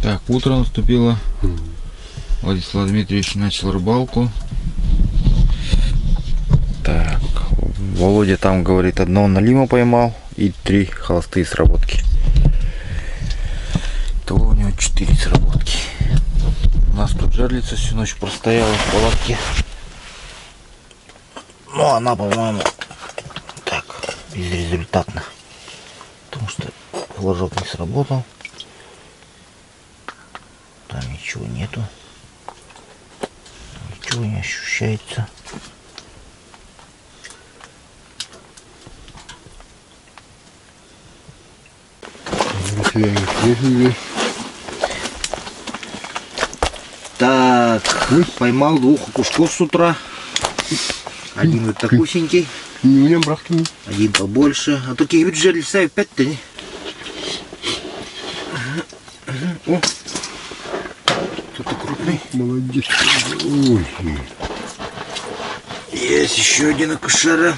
Так, утро наступило. Владислав Дмитриевич начал рыбалку. Так, Володя там говорит, одного налима поймал и 3 холостые сработки. Итого у него 4 сработки. У нас тут жерлица всю ночь простояла в палатке. Но она, по-моему, так, безрезультатно. Потому что флажок не сработал. Там ничего нету. Ничего не ощущается. Так, поймал 2 окушков с утра. Один вот такусенький. Один побольше. А только я вижу, жерлица 5-то, не? О! Кто-то крупный. Молодец. Есть еще один окушара.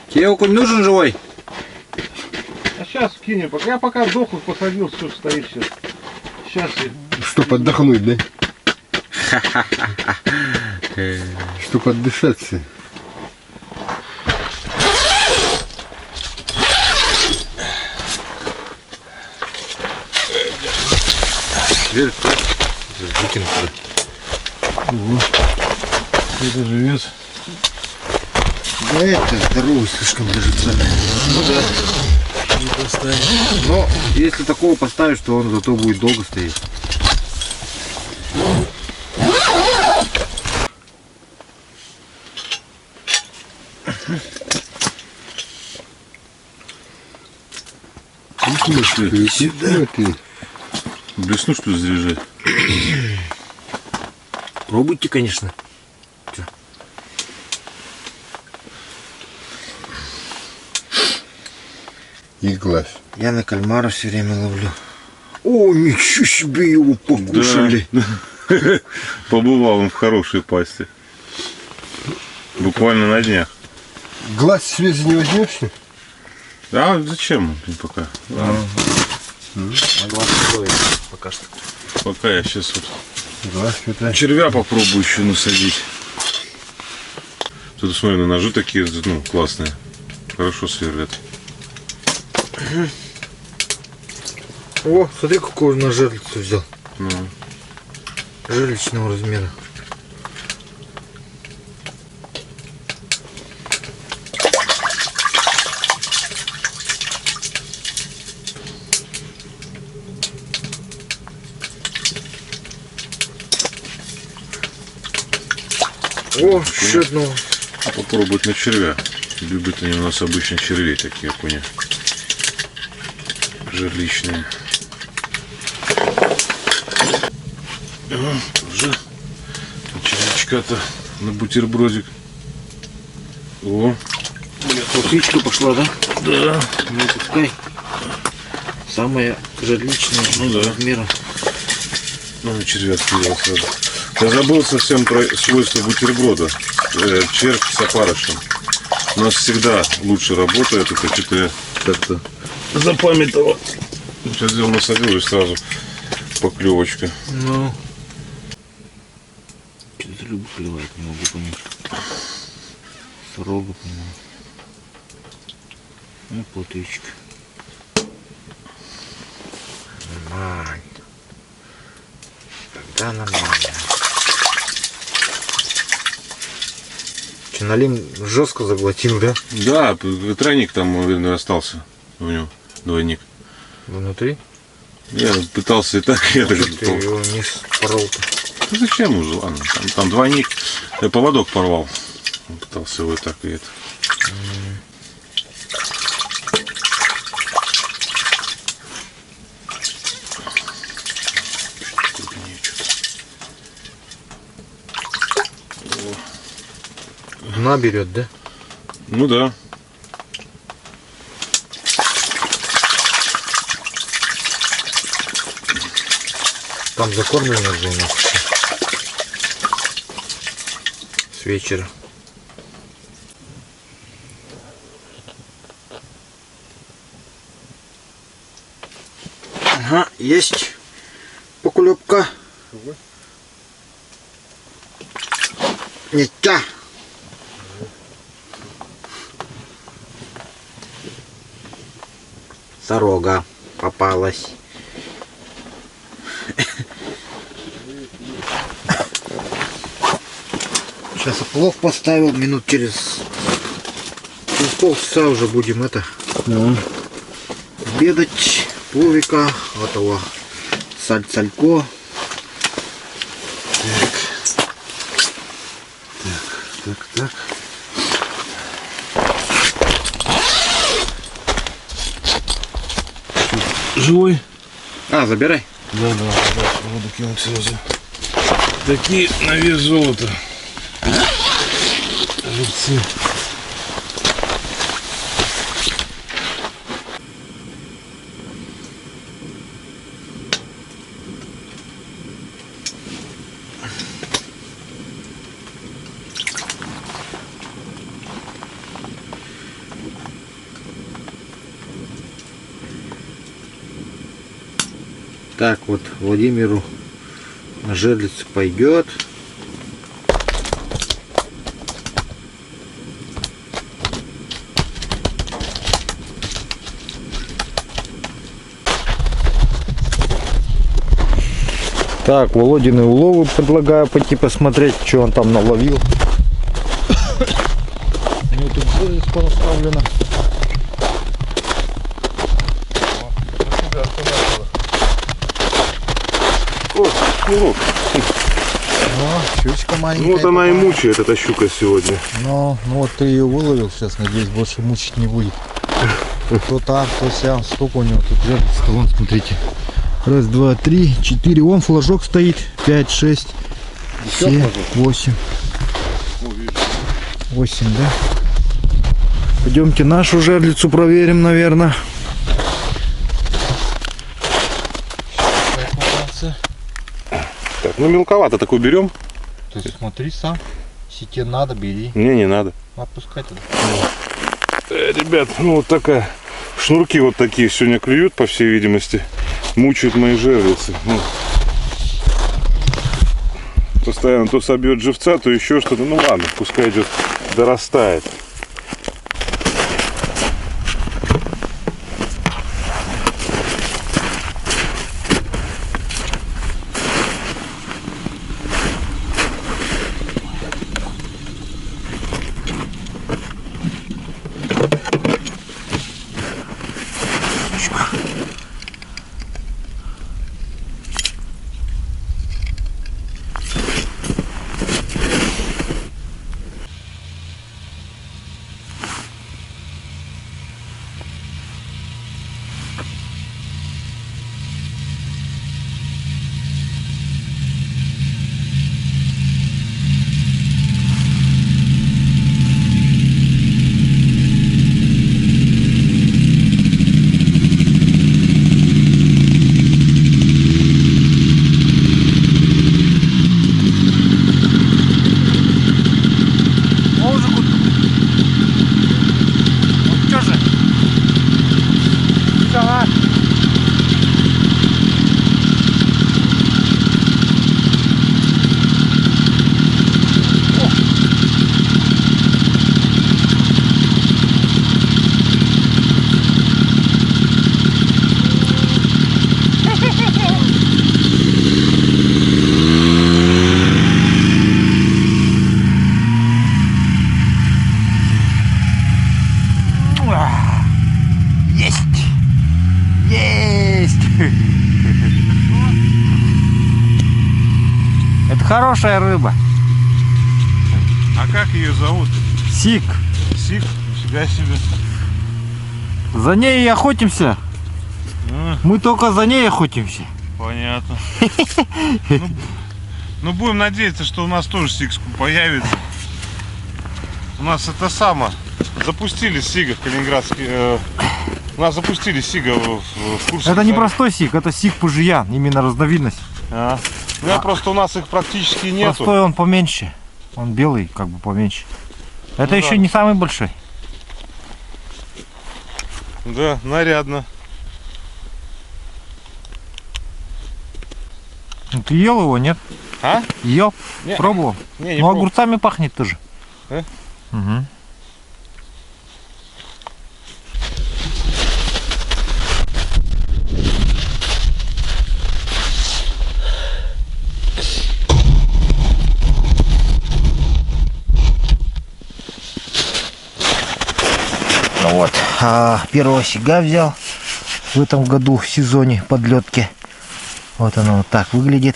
Тебе окунь нужен живой? А сейчас кинем. Я пока дохлых посадил, все стоит сейчас. Сейчас я... Чтоб отдохнуть, да? Чтоб отдышаться. Вверх, выкинуть. Это живет. Да это здоровый слишком даже ценный. Ну да. Но если такого поставишь, то он зато будет долго стоять. Сюда ты. Блесну, что ли, заряжать? Пробуйте, конечно. И глаз. Я на кальмара все время ловлю. О, ничего себе, его покушали. Да. Побывал он в хорошей пасти. Буквально на днях. Глаз связи не возьмешь? А зачем он пока? На глаз стоит пока что. Пока я сейчас вот Глаз что-то. червя попробую еще насадить. Тут, смотри, на ножи такие, ну, классные. Хорошо сверлят. О, смотри, какую на жерлицу взял. Ну. Жерличного размера. О, еще одного. Попробовать на червя. Любят они у нас обычно червей такие, понял. Жерличные. Уже червячка-то на бутербродик. О, Птичка пошла, да? да. Ну, пускай. Самая жерличная, Ну да. размера. Ну, червяк видел сразу. Я забыл совсем про свойства бутерброда. Червь с опарышем. У нас всегда лучше работает. Это что-то я как-то запамятовал. Сейчас сделал, насадил и сразу поклевочка. Ну. Что-то рыбу клевать, не могу понять. Срога, по-моему. Ну, плотвичка. Нормально. Тогда нормально. Че, налим жестко заглотил, да? Да, тройник там, наверное, остался у него, двойник. Внутри? Я пытался и так, я так Ты его не спорол-то. Ну, зачем уже, ладно, там двойник, я поводок порвал. Пытался его и так, и это. Дна берет, да? Ну да. Там закормлено же у нас с вечера. Ага, есть. Поклепка. Нетя. Сорога попалась. Сейчас я плов поставил, минут через полчаса уже будем обедать. Пловика, вот его салько. Так. Живой? Забирай. Да, воду кинуть сразу. Такие на вес золота. Живцы. Так вот, Владимиру на жерлицу пойдет. Так, Володины уловы предлагаю пойти посмотреть, что он там наловил. У него тут жерлица поставлена. Шнурок. Щучка маленькая. Ну вот она и мучает, эта щука сегодня. Ну вот ты ее выловил, сейчас, надеюсь, больше мучить не будет. То там, то сям, сколько у него тут жерлиц. Вон, смотрите. Раз, два, три, четыре. Вон флажок стоит. 5, 6, 7, 8. 8, да? Пойдемте нашу жерлицу проверим, наверное. Так, ну мелковато такой берем. Ты смотри сам. Если тебе надо, бери. Не надо. Отпускай туда. Ребят, ну вот такая. Шнурки вот такие сегодня клюют, по всей видимости. Мучают мои жерлицы. Ну. Постоянно то собьет живца, то еще что-то. Ну ладно, пускай идет, дорастает. Хорошая рыба. А как ее зовут? Сик. Сик? Нифига себе. За ней и охотимся. Мы только за ней охотимся. Понятно. Ну будем надеяться, что у нас тоже сик появится. У нас это само. Запустили сига в Калининградский. У нас запустили сига в Курске. Это не простой сик, это сик пужиян, именно разновидность. Просто у нас их практически нету. Простой он поменьше. Он белый, как бы поменьше. Это еще не самый большой. Да, нарядно. Ты ел его, нет? А? Ел? Не. Пробовал? Не, Ну, огурцами пахнет тоже. Да? Угу. Ну вот, первого сига взял в этом году в сезоне подлетки. Вот оно вот так выглядит.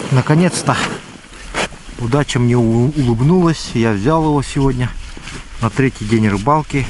Наконец-то удача мне улыбнулась. Я взял его сегодня на 3-й день рыбалки.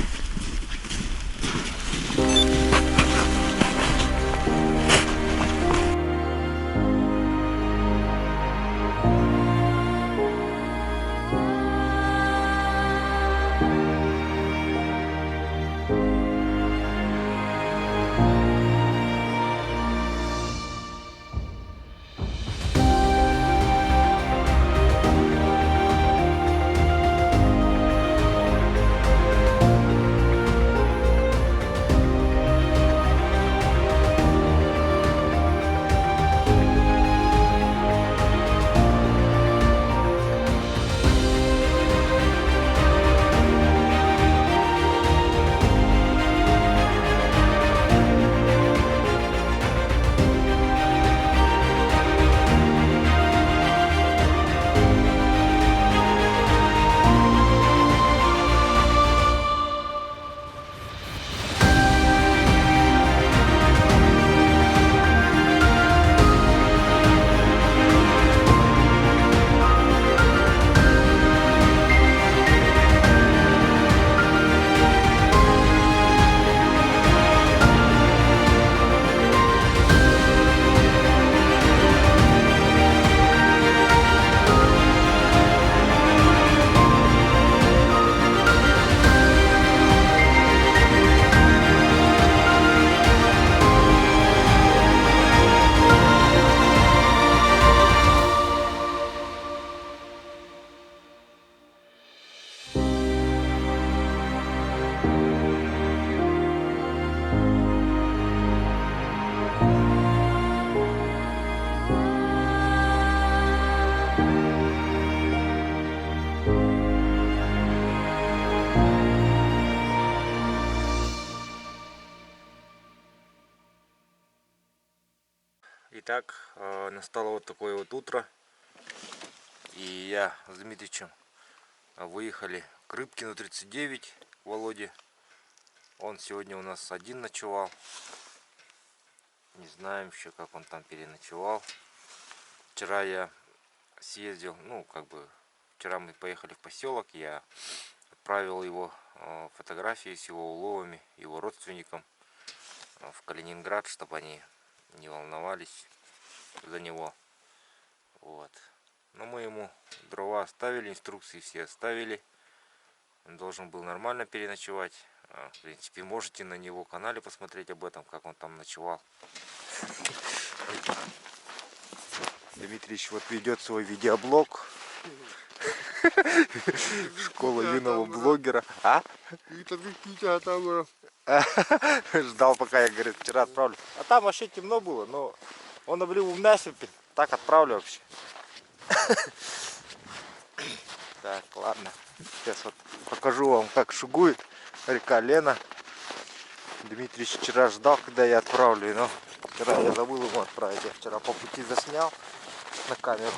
Итак, настало вот такое вот утро, и я с Дмитричем выехали к Рыбкину 39, к Володе. Он сегодня у нас один ночевал, не знаем еще, как он там переночевал. Вчера я съездил, вчера мы поехали в поселок, я отправил его фотографии с его уловами, его родственникам в Калининград, чтобы они не волновались за него. Вот. Но мы ему дрова оставили, инструкции все оставили. Он должен был нормально переночевать. В принципе, можете на его канале посмотреть об этом, как он там ночевал. Дмитрич вот ведет свой видеоблог. Школа юного блогера. А? Ждал, пока я, говорит, вчера отправлю. А там вообще темно было, но он облил в насыпи. Так отправлю вообще. Так, ладно. Сейчас вот покажу вам, как шугует река Лена. Дмитрий вчера ждал, когда я отправлю, но вчера я забыл ему отправить. Я вчера по пути заснял на камеру.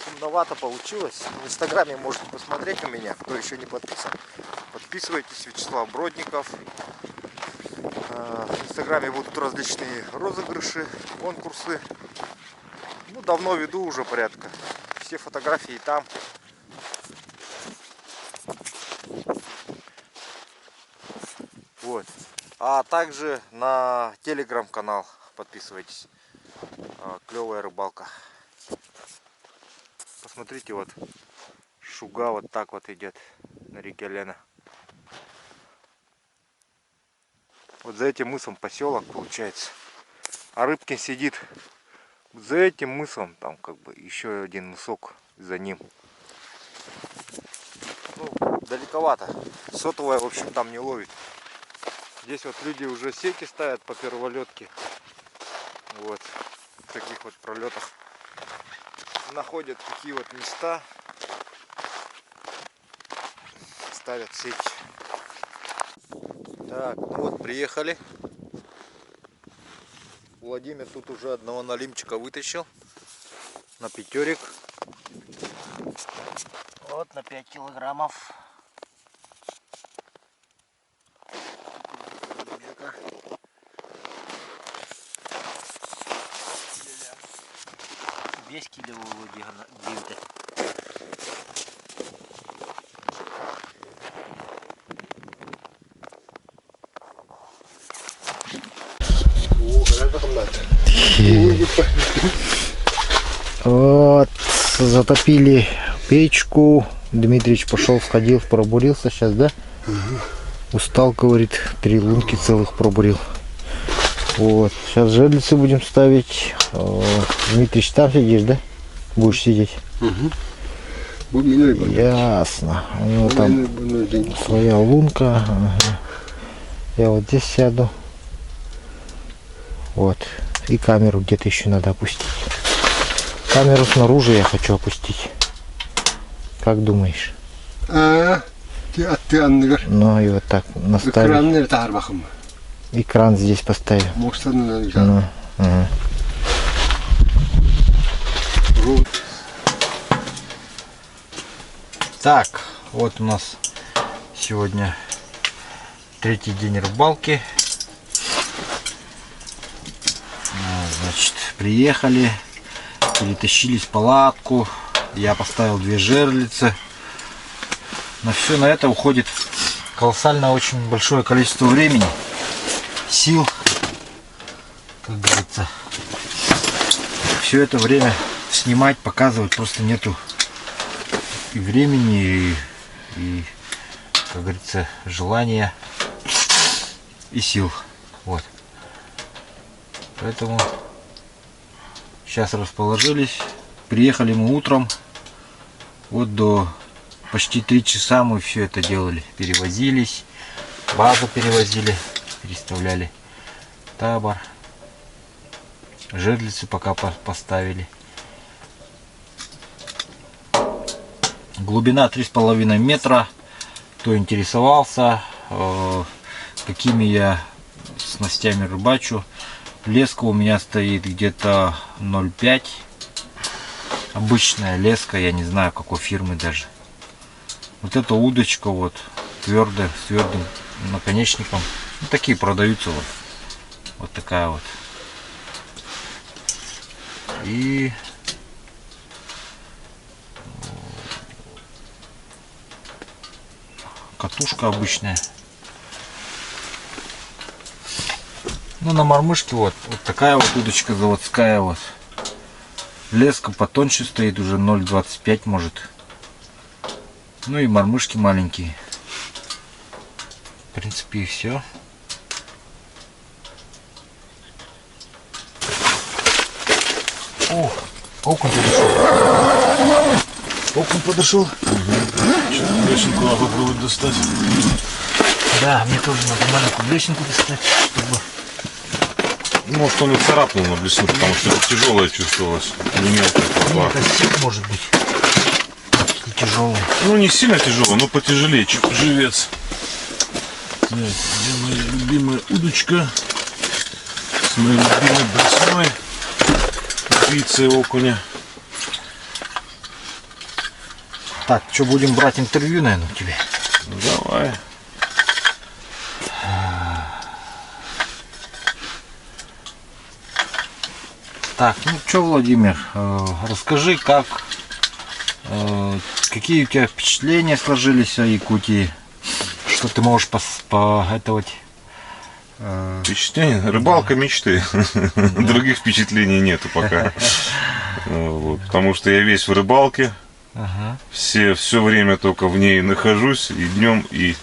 Темновато получилось. В инстаграме можете посмотреть у меня, кто еще не подписан. Подписывайтесь, Вячеслав Бродников. В инстаграме будут различные розыгрыши, конкурсы. Ну, давно веду уже порядка. Все фотографии там. Вот. А также на телеграм-канал подписывайтесь. Клевая рыбалка. Посмотрите, вот шуга вот так вот идет на реке Лена. Вот за этим мысом поселок получается. А Рыбкин сидит за этим мысом, там как бы еще один мысок за ним. Ну, далековато. Сотовая, в общем, там не ловит. Здесь вот люди уже сети ставят по перволетке. Вот. В таких вот пролетах. Находят такие вот места. Ставят сети. Так, ну вот приехали. Владимир тут уже одного налимчика вытащил. На пятерик. Вот на 5 килограммов. Весь кидал Володя дивите. Вот, затопили печку. Дмитриевич пошел, сходил, пробурился сейчас, да? Устал, говорит, 3 лунки целых пробурил. Вот, сейчас жерлицы будем ставить. Дмитрич, там сидишь, да? Будешь сидеть? Ясно. У него там своя лунка. Ага. Я вот здесь сяду. Вот. И камеру где-то еще надо опустить. Камеру снаружи я хочу опустить. Как думаешь? Ну и вот так наставить. Экран здесь поставим. Ну, ага. Так, вот у нас сегодня 3-й день рыбалки. Значит, приехали, перетащились в палатку. Я поставил 2 жерлицы. На все на это уходит колоссально очень большое количество времени, сил, как говорится. Все это время снимать, показывать просто нету и времени, и как говорится, желания и сил. Вот. Поэтому сейчас расположились. Приехали мы утром. Вот до почти 3 часа мы все это делали. Перевозились. Базу перевозили. Переставляли табор. Жерлицы пока поставили. Глубина 3,5 метра. Кто интересовался, какими я снастями рыбачу. Леска у меня стоит где-то 0,5. Обычная леска, я не знаю какой фирмы даже. Вот эта удочка вот твердая, с твердым наконечником. Вот такие продаются вот. Вот такая вот. И катушка обычная. Ну, на мормышке вот такая вот удочка заводская вот. Леска потоньше стоит, уже 0,25 может. Ну и мормышки маленькие. В принципе, и все. О, окунь подошел. Окунь подошел. Угу. Лесенку надо попробовать достать. Да, мне тоже надо маленькую лесенку достать, чтобы... Может, он и царапнул на блесну, потому что это тяжелое чувствовалось. Не мелкая попала. Это сик может быть. И тяжелый. Ну, не сильно тяжелый, но потяжелее, чем живец. Так, где моя любимая удочка? С моей любимой блесной. Убийцей окуня. Так, что, будем брать интервью, наверное, у тебя? Ну, давай. Так, ну что, Владимир, расскажи, какие у тебя впечатления сложились о Якутии, что ты можешь поэтовать? Впечатление? Рыбалка мечты. Других впечатлений нету пока. Вот, потому что я весь в рыбалке. Все время только в ней нахожусь, и днем, и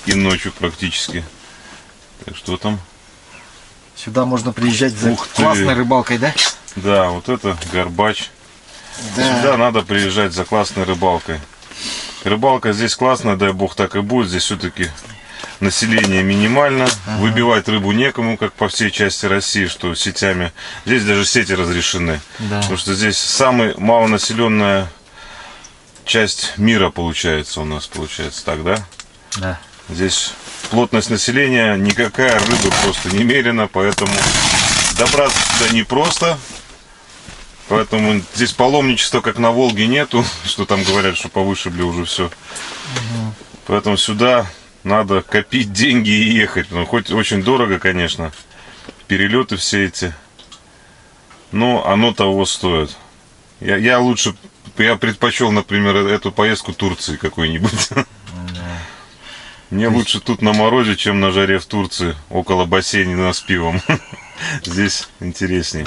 ночью практически. Так что там. Сюда можно приезжать за классной рыбалкой, да? Да, вот это горбач. Сюда надо приезжать за классной рыбалкой. Рыбалка здесь классная, дай бог так и будет. Здесь все-таки население минимально. Выбивать рыбу некому, как по всей части России, что сетями. Здесь даже сети разрешены. Да. Потому что здесь самая малонаселенная часть мира получается у нас, получается так, да? Да. Здесь плотность населения никакая, рыба просто немерена, поэтому добраться сюда непросто. Поэтому здесь паломничества, как на Волге, нету, что там говорят, что повышибли уже все. Поэтому сюда надо копить деньги и ехать. Ну, хоть очень дорого, конечно, перелеты все эти, но оно того стоит. Я предпочел, например, эту поездку Турции какой-нибудь. Мне лучше тут на морозе, чем на жаре в Турции, около бассейна с пивом. Здесь интереснее.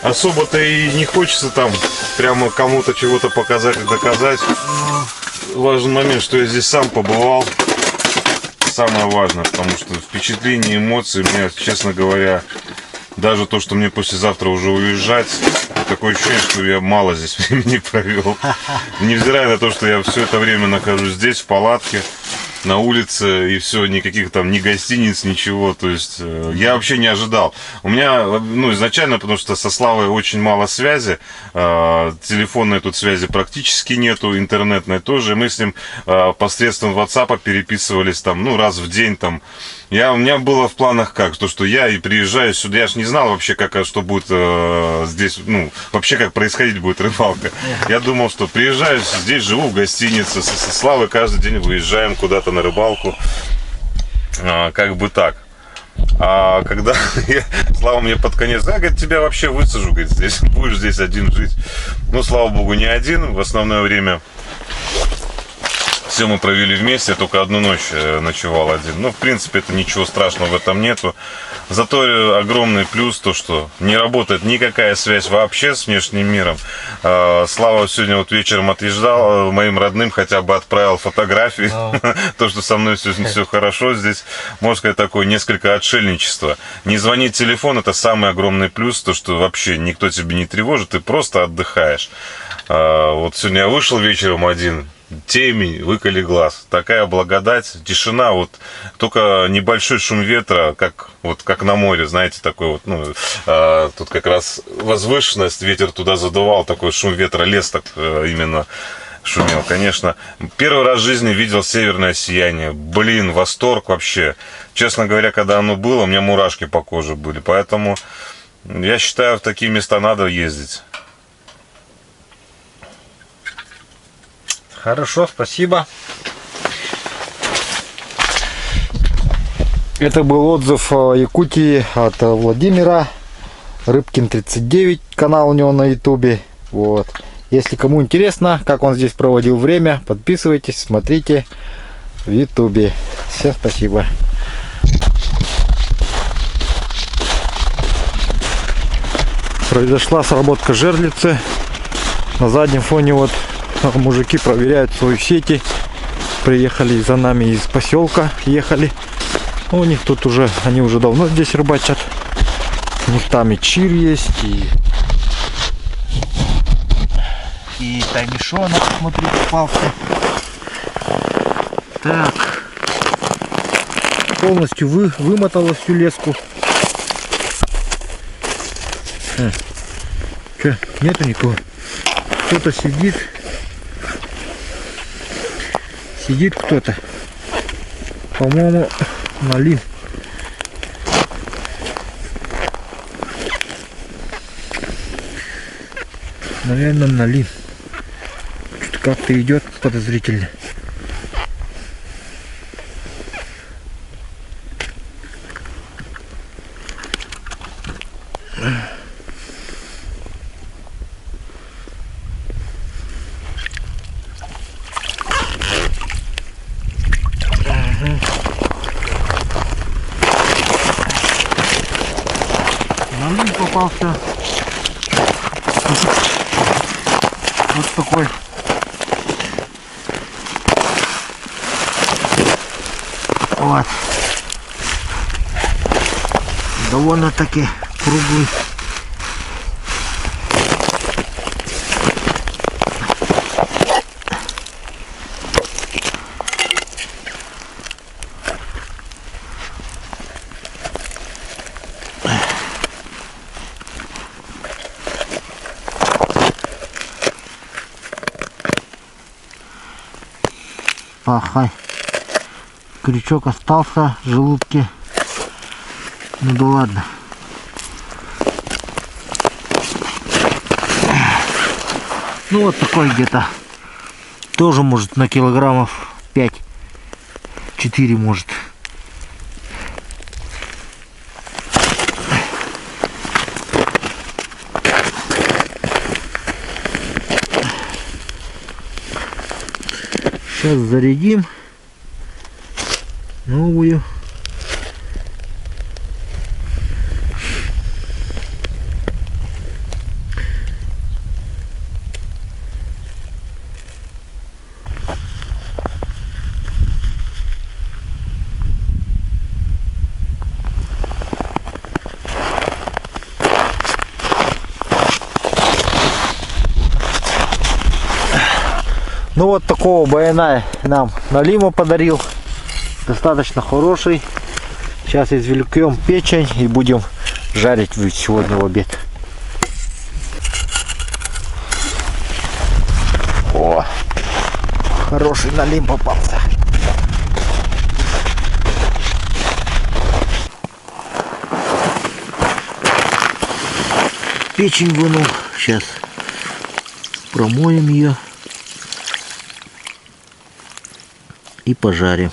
Особо-то и не хочется там прямо кому-то чего-то показать и доказать. Важный момент, что я здесь сам побывал. Самое важное, потому что впечатление, эмоции, мне, честно говоря, даже то, что мне послезавтра уже уезжать, такое ощущение, что я мало здесь времени провел. Невзирая на то, что я все это время нахожусь здесь, в палатке, на улице, и все, никаких там ни гостиниц, ничего. То есть я вообще не ожидал. У меня, ну, изначально, потому что со Славой очень мало связи, телефонной тут связи практически нету, интернетной тоже. Мы с ним посредством WhatsApp переписывались там, ну, раз в день там. У меня было в планах как, то, что я и приезжаю сюда, я ж не знал вообще, что будет здесь, ну, вообще как происходить будет рыбалка. Я думал, что приезжаю, здесь живу в гостинице, со Славой каждый день выезжаем куда-то на рыбалку, как бы так. А когда Слава мне под конец, говорит, тебя вообще высажу, говорит, здесь будешь здесь один жить. Ну, слава богу, не один, в основное время все мы провели вместе, только одну ночь ночевал один. Ну, в принципе, это ничего страшного в этом нету. Зато огромный плюс то, что не работает никакая связь вообще с внешним миром. Слава сегодня вот вечером отъезжал, моим родным хотя бы отправил фотографии. То, что со мной все хорошо. Здесь, можно сказать, такое несколько отшельничество. Не звонить телефон — это самый огромный плюс, то, что вообще никто тебя не тревожит, ты просто отдыхаешь. Вот сегодня я вышел вечером один, темень, выколи глаз. Такая благодать, тишина, вот только небольшой шум ветра, как на море, знаете, такой вот, ну, тут как раз возвышенность, ветер туда задувал, такой шум ветра, лес так именно шумел. Конечно, первый раз в жизни видел северное сияние. Блин, восторг вообще. Честно говоря, когда оно было, у меня мурашки по коже были. Поэтому я считаю, в такие места надо ездить. Хорошо, спасибо. Это был отзыв о Якутии от Владимира. Рыбкин 39, канал у него на ютубе. Вот. Если кому интересно, как он здесь проводил время, подписывайтесь, смотрите в ютубе. Всем спасибо. Произошла сработка жерлицы. На заднем фоне вот мужики проверяют свои сети. Приехали за нами из поселка, ехали. У них тут уже, они уже давно здесь рыбачат. У них там и чир есть, и таймишонок, смотри, попался. Так. Полностью вымотала всю леску. Че, нету никого? Кто-то сидит. Сидит кто-то. По-моему, налим. Наверное, налим. Что-то как-то идет подозрительно. Налим попался. Вот такой. Вот. Довольно-таки круглый. Ха-ха. Крючок остался в желудке. Ну да ладно. Ну вот такой где-то. Тоже может на килограммов 5-4 может. Сейчас зарядим новую. Ну вот такого баяна нам Налима подарил. Достаточно хороший. Сейчас извлекем печень и будем жарить сегодня в обед. О, хороший Налим попался. Печень вынул. Сейчас промоем ее. И пожарим.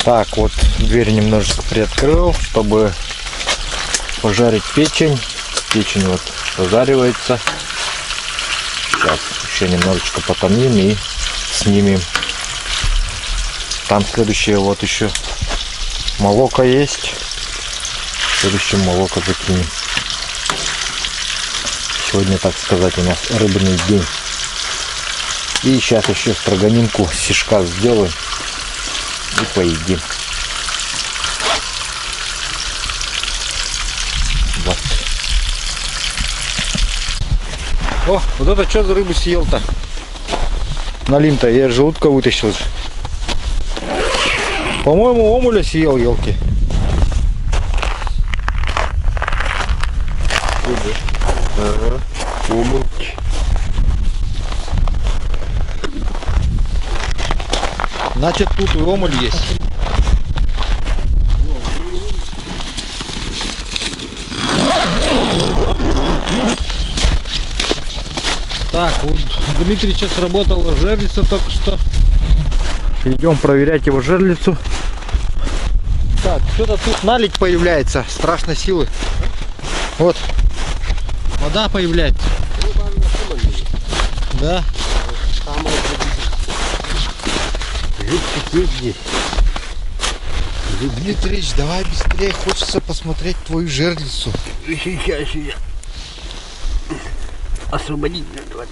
Так, вот дверь немножечко приоткрыл, чтобы пожарить печень. Печень вот пожаривается. Сейчас еще немножечко потомим и снимем. Там следующее вот еще молоко есть. Следующее молоко закинем. Сегодня, так сказать, у нас рыбный день. И сейчас еще строганинку с сишка сделаем. И поедим. Вот. О, вот это что за рыбу съел-то? Налим-то, я из желудка вытащил. По-моему, омуля съел, елки. Ага, омуль. Значит, тут и омуль есть. Так, вот Дмитрий сейчас работал жерлица только что. Идем проверять его жерлицу. Так, что-то тут наледь появляется страшной силы. Вот. Вода появляется. Да. Здесь. Дмитрич, давай быстрее, хочется посмотреть твою жерлицу. Сейчас я освободить надо.